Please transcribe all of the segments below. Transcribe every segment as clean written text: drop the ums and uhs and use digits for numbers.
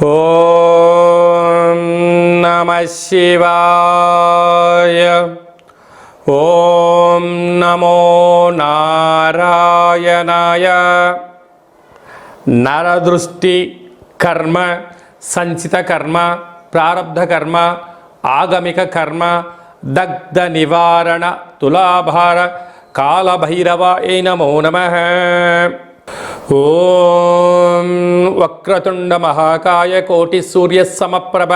ఓం నమః శివాయ. ఓం నమో నారాయణాయ. నరదృష్టి కర్మ, సంచిత కర్మ, ప్రారబ్ధ కర్మ, ఆగమిక కర్మ, దగ్ధ నివారణ, తులాభార కాళభైరవాయ నమో నమః. ఓం వక్రతుండ మహాకాయ కోటి సూర్య సమప్రభ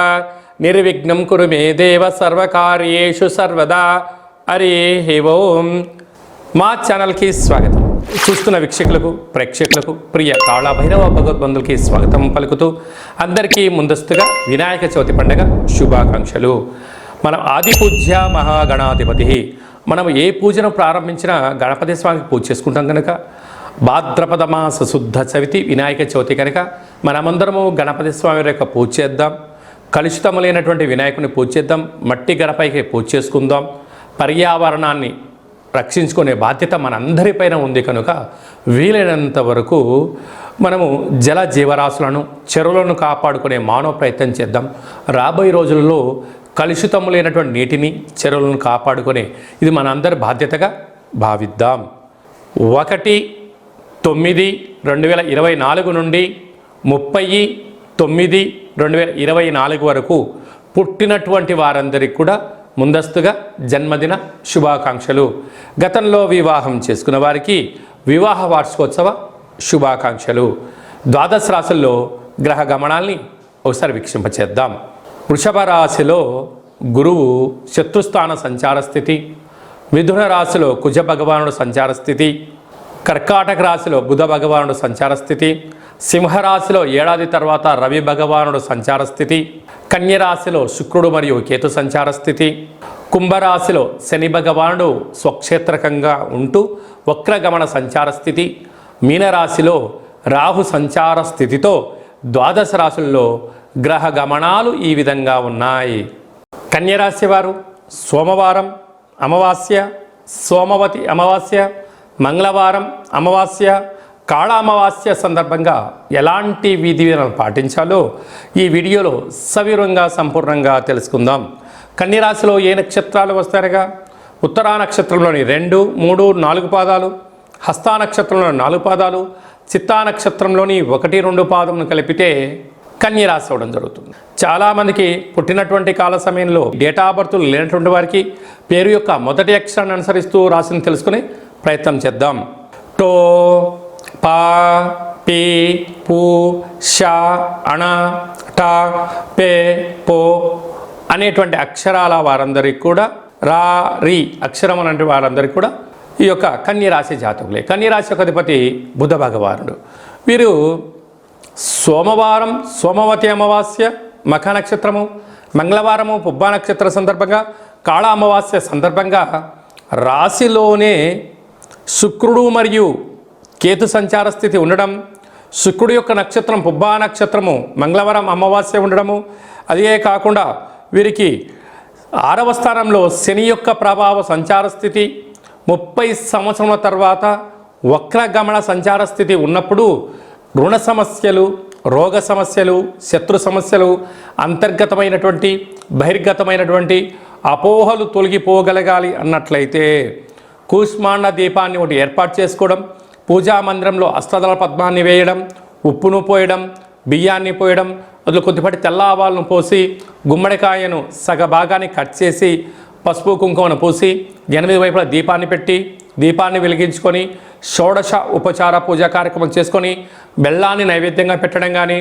నిర్విఘ్నం కురు మే దేవ సర్వకార్యేషు సర్వదా. హరి ఓం. మా ఛానల్కి స్వాగతం. చూస్తున్న వీక్షకులకు, ప్రేక్షకులకు, ప్రియ కాళభైరవ భగవద్బంధులకి స్వాగతం పలుకుతూ అందరికీ ముందస్తుగా వినాయక చవితి పండుగ శుభాకాంక్షలు. మనం ఆది పూజ్య మహాగణాధిపతి. మనం ఏ పూజను ప్రారంభించినా గణపతి స్వామికి పూజ చేసుకుంటాం కనుక భాద్రపద మాస శుద్ధ చవితి వినాయక చవితి కనుక మనమందరము గణపతి స్వామి యొక్క పూజ చేద్దాం. కలుషితము లేనటువంటి వినాయకుని పూజ చేద్దాం. మట్టి గణపైకి పూజ చేసుకుందాం. పర్యావరణాన్ని రక్షించుకునే బాధ్యత మనందరిపైన ఉంది కనుక వీలైనంత వరకు మనము జల జీవరాశులను, చెరువులను కాపాడుకునే మానవ ప్రయత్నం చేద్దాం. రాబోయే రోజులలో కలుషితము లేనటువంటి నీటిని, చెరువులను కాపాడుకునే ఇది మనందరి బాధ్యతగా భావిద్దాం. 1/9/2024 నుండి 30/9/2024 వరకు పుట్టినటువంటి వారందరికీ కూడా ముందస్తుగా జన్మదిన శుభాకాంక్షలు. గతంలో వివాహం చేసుకున్న వారికి వివాహ వార్షికోత్సవ శుభాకాంక్షలు. ద్వాదశ రాశుల్లో గ్రహ గమనాల్ని ఒకసారి వీక్షింపచేద్దాం. వృషభ రాశిలో గురువు శత్రుస్థాన సంచార స్థితి, మిథున రాశిలో కుజ భగవానుడు సంచార స్థితి, కర్కాటక రాశిలో బుధ భగవానుడు సంచార స్థితి, సింహరాశిలో ఏడాది తర్వాత రవి భగవానుడు సంచార స్థితి, కన్యరాశిలో శుక్రుడు మరియు కేతు సంచార స్థితి, కుంభరాశిలో శని భగవానుడు స్వక్షేత్రకంగా ఉంటూ వక్రగమన సంచార స్థితి, మీనరాశిలో రాహు సంచార స్థితితో ద్వాదశ రాశుల్లో గ్రహ గమనాలు ఈ విధంగా ఉన్నాయి. కన్యరాశి వారు సోమవారం అమావాస్య, సోమవతి అమావాస్య, మంగళవారం అమావాస్య, కాళ అమావాస్య సందర్భంగా ఎలాంటి విధి విధానాలు పాటించాలో ఈ వీడియోలో సవివరంగా సంపూర్ణంగా తెలుసుకుందాం. కన్యరాశిలో ఏ నక్షత్రాలు వస్తాయనగా ఉత్తరా నక్షత్రంలోని 2, 3, 4 పాదాలు, హస్తా నక్షత్రంలోని 4 పాదాలు, చిత్తా నక్షత్రంలోని 1, 2 పాదమును కలిపితే కన్యరాశి అవ్వడం జరుగుతుంది. చాలామందికి పుట్టినటువంటి కాల సమయంలో డేటా ఆఫ్ బర్త్ లేనటువంటి వారికి పేరు యొక్క మొదటి అక్షరాన్ని అనుసరిస్తూ రాశిని తెలుసుకునే ప్రయత్నం చేద్దాం. టో, పా, పీ, పూ, షా, అణ, టా, పే, పో అనేటువంటి అక్షరాల వారందరికీ కూడా, రా, రి అక్షరం అనే వారందరికీ కూడా ఈ యొక్క కన్యరాశి జాతకులే. కన్యరాశి యొక్క అధిపతి బుధ భగవానుడు. వీరు సోమవారం సోమవతి అమావాస్య మఖ నక్షత్రము, మంగళవారము పుబ్బ నక్షత్ర సందర్భంగా, కాళ అమావాస్య సందర్భంగా రాశిలోనే శుక్రుడు మరియు కేతు సంచార స్థితి ఉండడం, శుక్రుడు యొక్క నక్షత్రం పుబ్బా నక్షత్రము మంగళవారం అమావాస్య ఉండడము, అదే కాకుండా వీరికి 6వ స్థానంలో శని యొక్క ప్రభావ సంచార స్థితి, 30 సంవత్సరాల తర్వాత వక్రగమన సంచార స్థితి ఉన్నప్పుడు రుణ సమస్యలు, రోగ సమస్యలు, శత్రు సమస్యలు, అంతర్గతమైనటువంటి బహిర్గతమైనటువంటి అపోహలు తొలగిపోగలగాలి అన్నట్లయితే కూష్మాండ దీపాన్ని ఒకటి ఏర్పాటు చేసుకోవడం, పూజా మందిరంలో అష్టదళ పద్మాన్ని వేయడం, ఉప్పును పోయడం, బియ్యాన్ని పోయడం, అందులో కొద్దిపాటి తెల్ల ఆవాలను పోసి గుమ్మడికాయను సగ భాగాన్ని కట్ చేసి పసుపు కుంకుమను పూసి 8 వైపుల దీపాన్ని పెట్టి దీపాన్ని వెలిగించుకొని షోడశ ఉపచార పూజా కార్యక్రమం చేసుకొని బెల్లాన్ని నైవేద్యంగా పెట్టడం కానీ,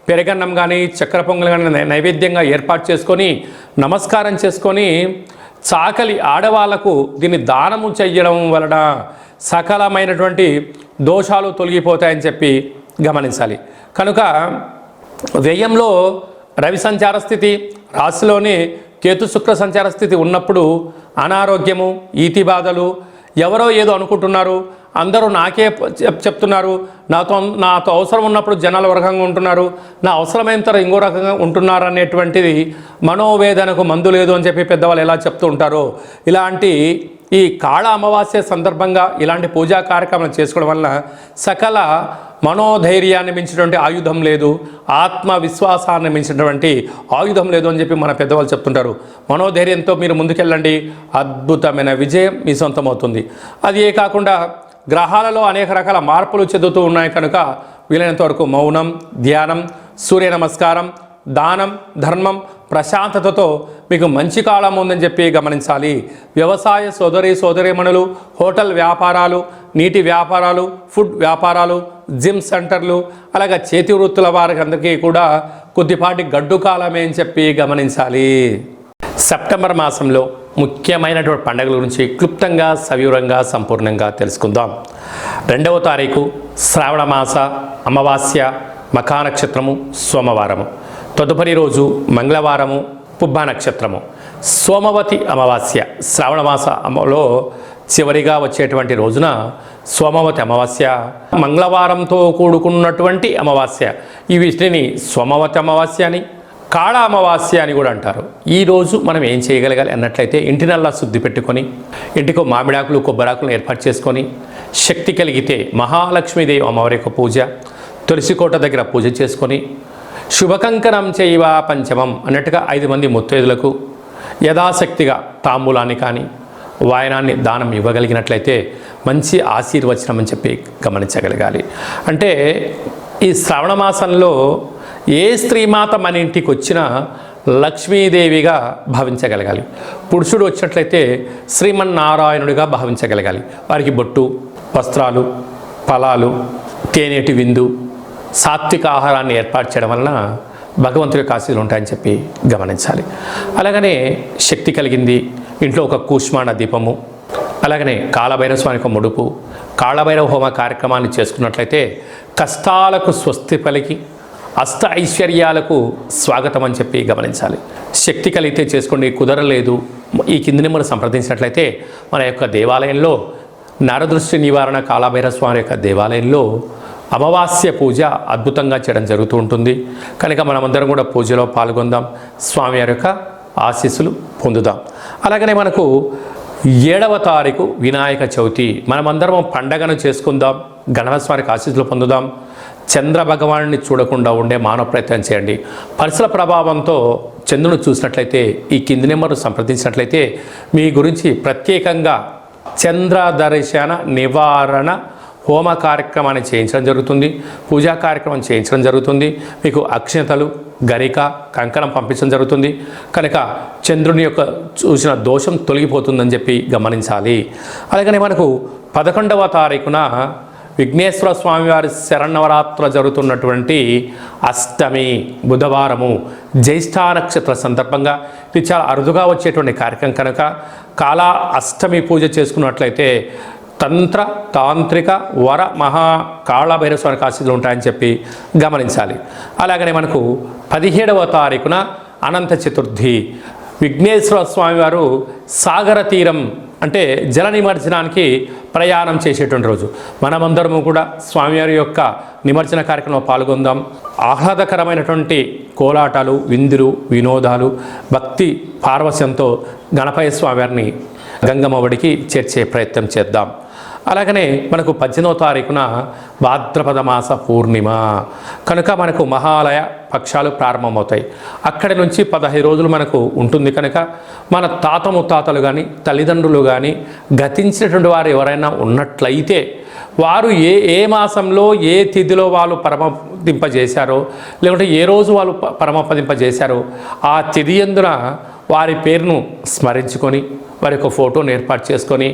పెరగన్నం కానీ, చక్కెర పొంగల్ కానీ నైవేద్యంగా ఏర్పాటు చేసుకొని నమస్కారం చేసుకొని చాకలి ఆడవాళ్లకు దీన్ని దానము చెయ్యడం వలన సకలమైనటువంటి దోషాలు తొలగిపోతాయని చెప్పి గమనించాలి. కనుక వ్యయంలో రవి సంచార స్థితి, రాశిలోనే కేతు శుక్ర సంచార స్థితి ఉన్నప్పుడు అనారోగ్యము, ఈతి బాధలు, ఎవరో ఏదో అనుకుంటున్నారు, అందరూ నాకే చెప్తున్నారు, నాతో అవసరం ఉన్నప్పుడు జనాలు ఒక రకంగా ఉంటున్నారు, నా అవసరమైన తర్వాత ఇంకో రకంగా ఉంటున్నారు అనేటువంటిది మనోవేదనకు మందు లేదు అని చెప్పి పెద్దవాళ్ళు ఎలా చెప్తూ ఉంటారో, ఇలాంటి ఈ కాళ అమావాస్య సందర్భంగా ఇలాంటి పూజా కార్యక్రమాలు చేసుకోవడం వల్ల సకల మనోధైర్యాన్ని మించినటువంటి ఆయుధం లేదు, ఆత్మవిశ్వాసాన్ని మించినటువంటి ఆయుధం లేదు అని చెప్పి మన పెద్దవాళ్ళు చెప్తుంటారు. మనోధైర్యంతో మీరు ముందుకెళ్ళండి, అద్భుతమైన విజయం మీ సొంతమవుతుంది. అది కాకుండా గ్రహాలలో అనేక రకాల మార్పులు చెందుతూ ఉన్నాయి కనుక వీలైనంత వరకు మౌనం, ధ్యానం, సూర్య నమస్కారం, దానం, ధర్మం, ప్రశాంతతతో మీకు మంచి కాలం ఉందని చెప్పి గమనించాలి. వ్యవసాయ సోదరీమణులు, హోటల్ వ్యాపారాలు, నీటి వ్యాపారాలు, ఫుడ్ వ్యాపారాలు, జిమ్ సెంటర్లు, అలాగే చేతి వృత్తుల వారికి అందరికీ కూడా కొద్దిపాటి గడ్డు కాలమే అని చెప్పి గమనించాలి. సెప్టెంబర్ మాసంలో ముఖ్యమైనటువంటి పండుగల గురించి క్లుప్తంగా, సవివరంగా, సంపూర్ణంగా తెలుసుకుందాం. 2వ తారీఖు శ్రావణ మాస అమావాస్య, మఖా నక్షత్రము, సోమవారము. తదుపరి రోజు మంగళవారము, పుబ్బా నక్షత్రము. సోమవతి అమావాస్య శ్రావణ మాసంలో చివరిగా వచ్చేటువంటి రోజున సోమవతి అమావాస్య, మంగళవారంతో కూడుకున్నటువంటి అమావాస్య. ఈ వీటిని సోమవతి అమావాస్య అని, కాళ అమావాస్య అని కూడా అంటారు. ఈరోజు మనం ఏం చేయగలగాలి అన్నట్లయితే ఇంటినల్లా శుద్ధి పెట్టుకొని, ఇంటికో మామిడాకులు, కొబ్బరాకులను ఏర్పాటు చేసుకొని, శక్తి కలిగితే మహాలక్ష్మీదేవి అమ్మవారి యొక్క పూజ, తులసికోట దగ్గర పూజ చేసుకొని, శుభకంకణం చేయవ పంచమం అన్నట్టుగా 5 మంది ముత్తైదులకు యథాశక్తిగా తాంబూలాన్ని కానీ వాయనాన్ని దానం ఇవ్వగలిగినట్లయితే మంచి ఆశీర్వచనం అని చెప్పి గమనించగలగాలి. అంటే ఈ శ్రావణ మాసంలో ఏ స్త్రీమాత మన ఇంటికి వచ్చినా లక్ష్మీదేవిగా భావించగలగాలి. పురుషుడు వచ్చినట్లయితే శ్రీమన్నారాయణుడిగా భావించగలగాలి. వారికి బొట్టు, వస్త్రాలు, ఫలాలు, తేనెటి విందు, సాత్విక ఆహారాన్ని ఏర్పాటు చేయడం వలన భగవంతుడి యొక్క ఆశీస్సులు ఉంటాయని చెప్పి గమనించాలి. అలాగనే శక్తి కలిగింది ఇంట్లో ఒక కూష్మాండ దీపము, అలాగనే కాళభైరవ స్వామికి ఒక ముడుపు, కాళభైరవ హోమ కార్యక్రమాన్ని చేసుకున్నట్లయితే కష్టాలకు స్వస్తి పలికి అష్ట ఐశ్వర్యాలకు స్వాగతం అని చెప్పి గమనించాలి. శక్తి కలిగితే చేసుకోండి, కుదరలేదు ఈ కిందిని మనం సంప్రదించినట్లయితే మన యొక్క దేవాలయంలో నరదృష్టి నివారణ కాళభైరవ స్వామి యొక్క దేవాలయంలో అమావాస్య పూజ అద్భుతంగా చేయడం జరుగుతూ ఉంటుంది. కనుక మనమందరం కూడా పూజలో పాల్గొందాం, స్వామివారి యొక్క ఆశీస్సులు పొందుదాం. అలాగనే మనకు 7వ తారీఖు వినాయక చవితి, మనమందరం పండగను చేసుకుందాం, గణపతి స్వామికి ఆశీస్సులు పొందుదాం. చంద్ర భగవానుని చూడకుండా ఉండే మానవ ప్రయత్నం చేయండి. పరిసర ప్రభావంతో చంద్రుని చూసినట్లయితే ఈ కింది నెంబరు సంప్రదించినట్లయితే మీ గురించి ప్రత్యేకంగా చంద్ర దర్శన నివారణ హోమ కార్యక్రమాన్ని చేయించడం జరుగుతుంది, పూజా కార్యక్రమం చేయించడం జరుగుతుంది. మీకు అక్షింతలు, గరిక, కంకణం పంపించడం జరుగుతుంది. కనుక చంద్రుని యొక్క చూసిన దోషం తొలగిపోతుందని చెప్పి గమనించాలి. అలాగనే మనకు 11వ తారీఖున విఘ్నేశ్వర స్వామివారి శరన్నవరాత్ర జరుగుతున్నటువంటి అష్టమి బుధవారము, జ్యేష్ఠ నక్షత్ర సందర్భంగా ఇది చాలా అరుదుగా వచ్చేటువంటి కార్యక్రమం కనుక కాళ అష్టమి పూజ చేసుకున్నట్లయితే తంత్ర, తాంత్రిక, వర, మహా కాళభైరవ స్వామికి ఆశీస్సులు ఉంటాయని చెప్పి గమనించాలి. అలాగనే మనకు 17వ తారీఖున అనంత చతుర్థి, విఘ్నేశ్వర స్వామివారు సాగర తీరం అంటే జల నిమజ్జనానికి ప్రయాణం చేసేటువంటి రోజు. మనమందరము కూడా స్వామివారి యొక్క నిమజ్జన కార్యక్రమంలో పాల్గొందాం. ఆహ్లాదకరమైనటువంటి కోలాటాలు, విందులు, వినోదాలు, భక్తి పార్వశ్యంతో గణపయ్య స్వామివారిని గంగమ్మ ఒడికి చేర్చే ప్రయత్నం చేద్దాం. అలాగనే మనకు 18వ తారీఖున భాద్రపద మాస పూర్ణిమ కనుక మనకు మహాలయ పక్షాలు ప్రారంభమవుతాయి. అక్కడి నుంచి 15 రోజులు మనకు ఉంటుంది కనుక మన తాత ముత్తాతలు కానీ తల్లిదండ్రులు కానీ గతించినటువంటి వారు ఎవరైనా ఉన్నట్లయితే వారు ఏ మాసంలో ఏ తిథిలో వాళ్ళు పరమపదింపజేశారో లేకుంటే ఏ రోజు వాళ్ళు పరమపదింపజేశారో ఆ తిథి యందున వారి పేరును స్మరించుకొని వారి యొక్క ఫోటోను ఏర్పాటు చేసుకొని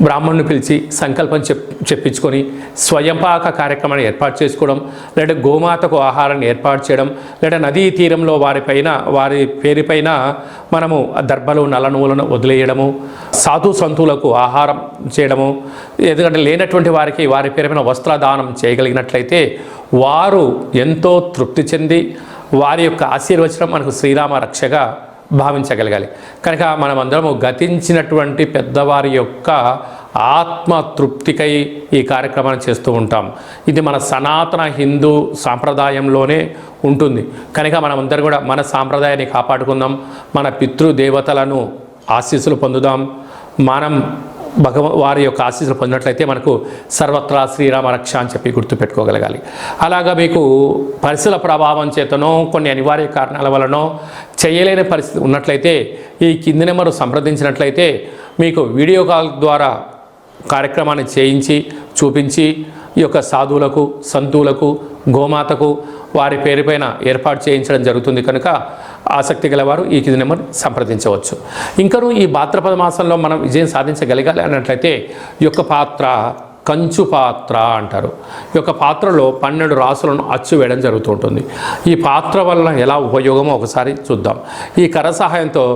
బ్రాహ్మణుని పిలిచి సంకల్పం చెప్పించుకొని స్వయంపాక కార్యక్రమాన్ని ఏర్పాటు చేసుకోవడం, లేదా గోమాతకు ఆహారాన్ని ఏర్పాటు చేయడం, లేదా నదీ తీరంలో వారి పేరుపైన మనము దర్భలు, నల్ల నువ్వులను వదిలేయడము, సాధు సంతులకు ఆహారం చేయడము, ఎందుకంటే లేనటువంటి వారికి వారి పేరుపైన వస్త్రదానం చేయగలిగినట్లయితే వారు ఎంతో తృప్తి చెంది వారి యొక్క ఆశీర్వచనం మనకు శ్రీరామ రక్షగా భావించగలగాలి. కనుక మనమందరము గతించినటువంటి పెద్దవారి యొక్క ఆత్మతృప్తికై ఈ కార్యక్రమాన్ని చేస్తూ ఉంటాం. ఇది మన సనాతన హిందూ సాంప్రదాయంలోనే ఉంటుంది. కనుక మనమందరం కూడా మన సాంప్రదాయాన్ని కాపాడుకుందాం, మన పితృదేవతలను ఆశీస్సులు పొందుదాం. మనం వారి యొక్క ఆశీస్సులు పొందినట్లయితే మనకు సర్వత్రా శ్రీరామ రక్ష అని చెప్పి గుర్తుపెట్టుకోగలగాలి. అలాగా మీకు పరిస్థితుల ప్రభావం చేతనో కొన్ని అనివార్య కారణాల వలనో చేయలేని పరిస్థితి ఉన్నట్లయితే ఈ కింది నెంబరు సంప్రదించినట్లయితే మీకు వీడియో కాల్ ద్వారా కార్యక్రమాన్ని చేయించి చూపించి ఈ యొక్క సాధువులకు, సంతువులకు, గోమాతకు వారి పేరుపైన ఏర్పాటు చేయించడం జరుగుతుంది. కనుక ఆసక్తి గలవారు ఈ కింది నెంబర్ సంప్రదించవచ్చు. ఇంకనూ ఈ భాద్రపద మాసంలో మనం విజయం సాధించగలగాలి అన్నట్లయితే ఈ యొక్క పాత్ర కంచు పాత్ర అంటారు. ఈ యొక్క పాత్రలో 12 రాసులను అచ్చు వేయడం జరుగుతూ ఉంటుంది. ఈ పాత్ర వలన ఎలా ఉపయోగమో ఒకసారి చూద్దాం. ఈ కర్ర సహాయంతో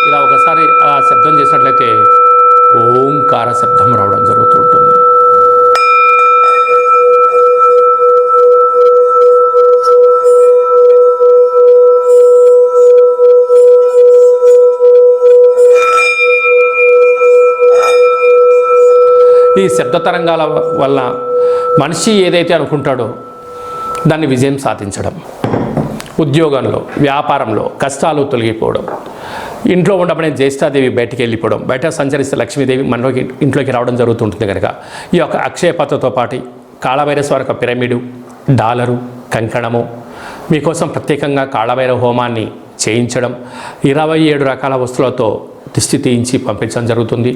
ఇలా ఒకసారి అలా శబ్దం చేసినట్లయితే ఓంకార శబ్దం రావడం జరుగుతుంటుంది. ఈ శబ్ద తరంగాల వల్ల మనిషి ఏదైతే అనుకుంటాడో దాన్ని విజయం సాధించడం, ఉద్యోగంలో, వ్యాపారంలో కష్టాలు తొలగిపోవడం, ఇంట్లో ఉండబడే జ్యేష్ఠాదేవి బయటికి వెళ్ళిపోవడం, బయట సంచరిస్తే లక్ష్మీదేవి మనలోకి ఇంట్లోకి రావడం జరుగుతుంటుంది. కనుక ఈ యొక్క అక్షయ పాత్రతో పాటు కాళభైరవ యొక్క పిరమిడు, డాలరు, కంకణము మీకోసం ప్రత్యేకంగా కాళభైరవ హోమాన్ని చేయించడం, 27 రకాల వస్తువులతో దిష్టి తీయించి పంపించడం జరుగుతుంది.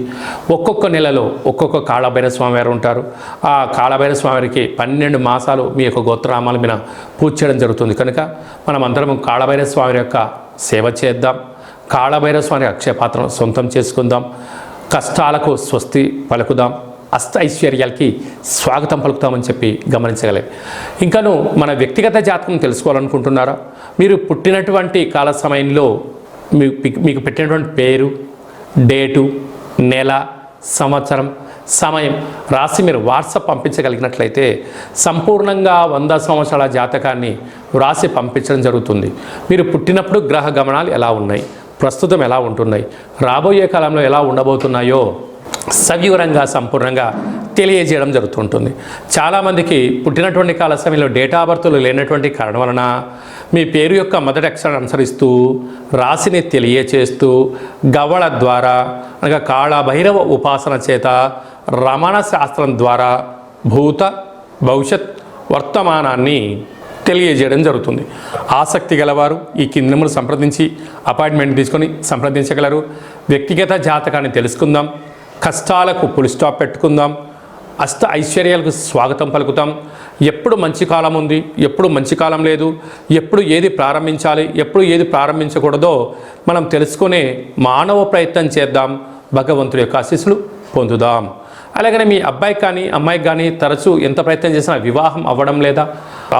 ఒక్కొక్క నెలలో ఒక్కొక్క కాళభైరవ స్వామి వారు ఉంటారు. ఆ కాళభైరవ స్వామికి 12 మాసాలు మీ యొక్క గోత్రనామాల మీద పూజ చేయడం జరుగుతుంది. కనుక మనం అందరం కాళభైరవ స్వామి యొక్క సేవ చేద్దాం. కాళభైరవ స్వామి అక్షయ పాత్రను సొంతం చేసుకుందాం. కష్టాలకు స్వస్తి పలుకుదాం. అష్ట ఐశ్వర్యాలకి స్వాగతం పలుకుతామని చెప్పి గమనించగలరు. ఇంకను మన వ్యక్తిగత జాతకం తెలుసుకోవాలనుకుంటున్నారా? మీరు పుట్టినటువంటి కాల సమయంలో మీకు పెట్టినటువంటి పేరు, డేటు, నెల, సంవత్సరం, సమయం రాసి మీరు వాట్సాప్ పంపించగలిగినట్లయితే సంపూర్ణంగా 100 సంవత్సరాల జాతకాన్ని రాసి పంపించడం జరుగుతుంది. మీరు పుట్టినప్పుడు గ్రహ గమనాలు ఎలా ఉన్నాయి, ప్రస్తుతం ఎలా ఉంటున్నాయి, రాబోయే కాలంలో ఎలా ఉండబోతున్నాయో సవివరంగా సంపూర్ణంగా తెలియజేయడం జరుగుతుంటుంది. చాలామందికి పుట్టినటువంటి కాల సమయంలో డేటా ఆఫ్ బర్త్లు లేనటువంటి కారణం వలన మీ పేరు యొక్క మొదటి అక్షరాన్ని అనుసరిస్తూ రాశిని తెలియచేస్తూ గవ్వళ ద్వారా అనగా కాళభైరవ ఉపాసన చేత రమణ శాస్త్రం ద్వారా భూత భవిష్యత్ వర్తమానాన్ని తెలియజేయడం జరుగుతుంది. ఆసక్తి గలవారు ఈ కింది నెంబర్ సంప్రదించి అపాయింట్మెంట్ తీసుకొని సంప్రదించగలరు. వ్యక్తిగత జాతకాన్ని తెలుసుకుందాం. కష్టాలకు పులి స్టాప్ పెట్టుకుందాం. అష్ట ఐశ్వర్యాలకు స్వాగతం పలుకుతాం. ఎప్పుడు మంచి కాలం ఉంది, ఎప్పుడు మంచి కాలం లేదు, ఎప్పుడు ఏది ప్రారంభించాలి, ఎప్పుడు ఏది ప్రారంభించకూడదో మనం తెలుసుకునే మానవ ప్రయత్నం చేద్దాం. భగవంతుడి యొక్క ఆశీస్సులు పొందుదాం. అలాగనే మీ అబ్బాయికి కానీ అమ్మాయికి కానీ తరచూ ఎంత ప్రయత్నం చేసినా వివాహం అవ్వడం లేదా,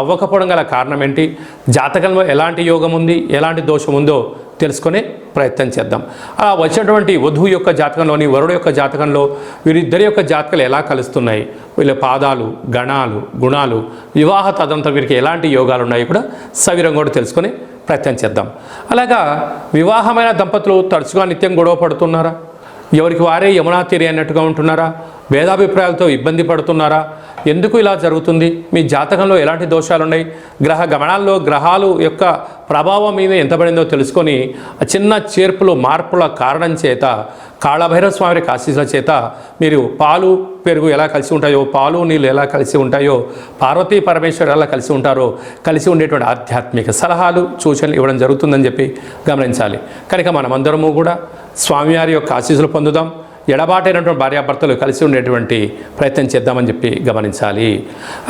అవ్వకపోవడం గల కారణం ఏంటి, జాతకంలో ఎలాంటి యోగం ఉంది, ఎలాంటి దోషం ఉందో తెలుసుకునే ప్రయత్నం చేద్దాం. అలా వచ్చినటువంటి వధువు యొక్క జాతకంలోని వరుడు యొక్క జాతకంలో వీరిద్దరి యొక్క జాతకాలు ఎలా కలుస్తున్నాయి, వీళ్ళ పాదాలు, గణాలు, గుణాలు, వివాహ తదంతరం వీరికి ఎలాంటి యోగాలు ఉన్నాయో కూడా సవిరంగా కూడా తెలుసుకునే ప్రయత్నం చేద్దాం. అలాగా వివాహమైన దంపతులు తరచుగా నిత్యం గొడవ పడుతున్నారా, ఎవరికి వారే యమునా తీరి అన్నట్టుగా ఉంటున్నారా, భేదాభిప్రాయాలతో ఇబ్బంది పడుతున్నారా, ఎందుకు ఇలా జరుగుతుంది, మీ జాతకంలో ఎలాంటి దోషాలు ఉన్నాయి, గ్రహ గమనాల్లో గ్రహాలు యొక్క ప్రభావం మీద ఎంత పడిందో తెలుసుకొని చిన్న చేర్పులు మార్పుల కారణం చేత కాళభైరవ స్వామి ఆశీస్సుల చేత మీరు పాలు పెరుగు ఎలా కలిసి ఉంటాయో, పాలు నీళ్ళు ఎలా కలిసి ఉంటాయో, పార్వతీ పరమేశ్వరు ఎలా కలిసి ఉంటారో కలిసి ఉండేటువంటి ఆధ్యాత్మిక సలహాలు సూచనలు ఇవ్వడం జరుగుతుందని చెప్పి గమనించాలి. కనుక మనమందరము కూడా స్వామివారి యొక్క ఆశీస్సులు పొందుదాం. ఎడబాటైనటువంటి భార్యాభర్తలు కలిసి ఉండేటువంటి ప్రయత్నం చేద్దామని చెప్పి గమనించాలి.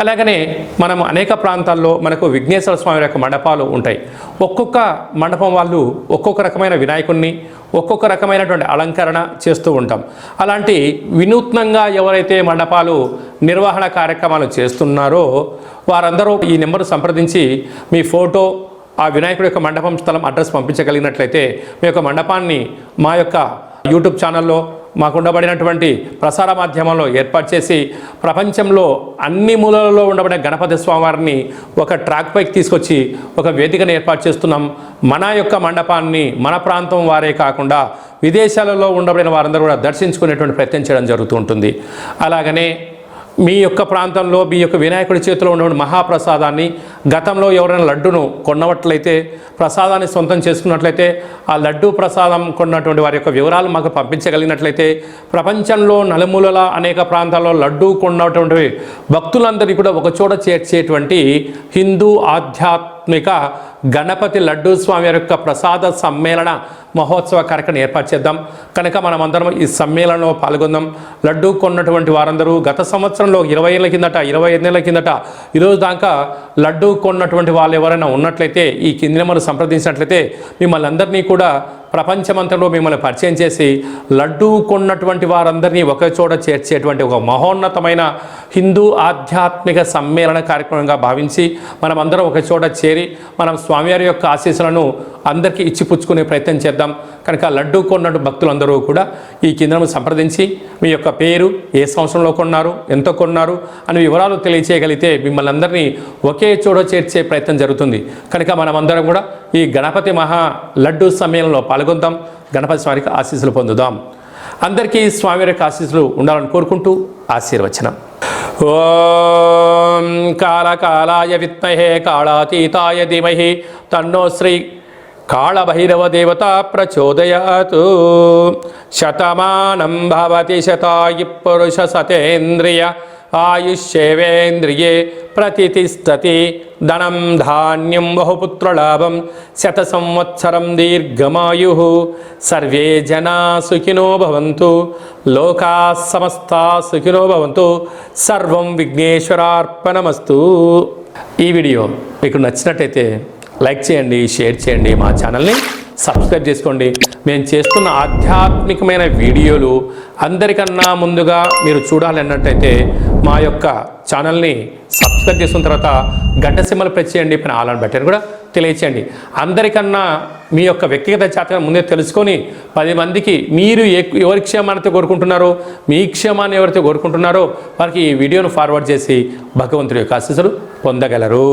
అలాగనే మనం అనేక ప్రాంతాల్లో మనకు విఘ్నేశ్వర స్వామి యొక్క మండపాలు ఉంటాయి. ఒక్కొక్క మండపం వాళ్ళు ఒక్కొక్క రకమైన వినాయకుడిని, ఒక్కొక్క రకమైనటువంటి అలంకరణ చేస్తూ ఉంటాం. అలాంటి వినూత్నంగా ఎవరైతే మండపాలు నిర్వహణ కార్యక్రమాలు చేస్తున్నారో వారందరూ ఈ నెంబరు సంప్రదించి మీ ఫోటో, ఆ వినాయకుడి యొక్క మండపం స్థలం అడ్రస్ పంపించగలిగినట్లయితే మీ యొక్క మండపాన్ని మా యొక్క యూట్యూబ్ ఛానల్లో మాకు ఉండబడినటువంటి ప్రసార మాధ్యమంలో ఏర్పాటు చేసి ప్రపంచంలో అన్ని మూలలలో ఉండబడిన గణపతి స్వామివారిని ఒక ట్రాక్ పైకి తీసుకొచ్చి ఒక వేదికను ఏర్పాటు చేస్తున్నాం. మన యొక్క మండపాన్ని మన ప్రాంతం వారే కాకుండా విదేశాలలో ఉండబడిన వారందరూ కూడా దర్శించుకునేటువంటి ప్రయత్నం చేయడం జరుగుతూ ఉంటుంది. అలాగనే మీ యొక్క ప్రాంతంలో మీ యొక్క వినాయకుడి చేతిలో ఉన్నటువంటి మహాప్రసాదాన్ని గతంలో ఎవరైనా లడ్డును కొన్నట్లయితే ప్రసాదాన్ని సొంతం చేసుకున్నట్లయితే ఆ లడ్డు ప్రసాదం కొన్నటువంటి వారి యొక్క వివరాలు మాకు పంపించగలిగినట్లయితే ప్రపంచంలో నలుమూలల అనేక ప్రాంతాల్లో లడ్డు కొన్నటువంటి భక్తులందరినీ కూడా ఒకచోట చేర్చేటువంటి హిందూ ఆధ్యాత్మిక గణపతి లడ్డూ స్వామి యొక్క ప్రసాద సమ్మేళన మహోత్సవ కార్యక్రమం ఏర్పాటు చేద్దాం. కనుక మనమందరం ఈ సమ్మేళనంలో పాల్గొందాం. లడ్డు కొన్నటువంటి వారందరూ గత సంవత్సరంలో 20 ఏళ్ళ కిందట 25 ఏళ్ళ కిందట ఈరోజు దాకా లడ్డు కొన్నటువంటి వాళ్ళు ఎవరైనా ఉన్నట్లయితే ఈ కింది నెంబర్ సంప్రదించినట్లయితే మిమ్మల్ని అందరినీ కూడా ప్రపంచమంతలో మిమ్మల్ని పరిచయం చేసి లడ్డు కొన్నటువంటి వారందరినీ ఒక చోట చేర్చేటువంటి ఒక మహోన్నతమైన హిందూ ఆధ్యాత్మిక సమ్మేళన కార్యక్రమంగా భావించి మనమందరం ఒక చోట చేరి మనం స్వామివారి యొక్క ఆశీస్సులను అందరికీ ఇచ్చిపుచ్చుకునే ప్రయత్నం చేద్దాం. కనుక లడ్డు కొన్నట్టు భక్తులందరూ కూడా ఈ కేంద్రం సంప్రదించి మీ యొక్క పేరు, ఏ సంవత్సరంలో కొన్నారు, ఎంత కొన్నారు అని వివరాలు తెలియచేయగలిగితే మిమ్మల్ని అందరినీ ఒకే చోట చేర్చే ప్రయత్నం జరుగుతుంది. కనుక మనమందరం కూడా ఈ గణపతి మహా లడ్డు సమ్మేళనంలో పాల్గొందాం. గణపతి స్వామికి ఆశీస్సులు పొందుదాం. అందరికీ స్వామివారి యొక్క ఆశీస్సులు ఉండాలని కోరుకుంటూ ఆశీర్వచనం. ఓం కాళకాలాయ విద్మహే కాళాతీతాయ ధీమహి తన్నో శ్రీ కాళభైరవ దేవత ప్రచోదయాత్. శతమానం భవతి శతాయు పురుష సతేంద్రియ ఆయుష్యేవేంద్రియే ప్రతిష్టతి. ధనం ధాన్యం బహుపుత్రలాభం శత సంవత్సరం దీర్ఘమాయు. సర్వే జనా సుఖినో భవంతు. లోకా సమస్తా సుఖినో భవంతు. సర్వం విఘ్నేశ్వరార్పణమస్తు. ఈ వీడియో మీకు నచ్చినట్టయితే లైక్ చేయండి, షేర్ చేయండి, మా ఛానల్ని సబ్స్క్రైబ్ చేసుకోండి. మేము చేస్తున్న ఆధ్యాత్మికమైన వీడియోలు అందరికన్నా ముందుగా మీరు చూడాలి అన్నట్టయితే మా యొక్క ఛానల్ని సబ్స్క్రైబ్ చేసుకున్న తర్వాత గంట సింబల్ ప్రెస్ చేయండి, పైన ఆల్ అని బటన్ కూడా తెలియచేయండి. అందరికన్నా మీ యొక్క వ్యక్తిగత జాతకం ముందే తెలుసుకొని 10 మందికి మీరు ఎవరి క్షేమాన్ని కోరుకుంటున్నారో, మీ క్షేమాన్ని ఎవరైతే కోరుకుంటున్నారో వారికి ఈ వీడియోను ఫార్వర్డ్ చేసి భగవంతుడి యొక్క ఆశీస్సులు పొందగలరు.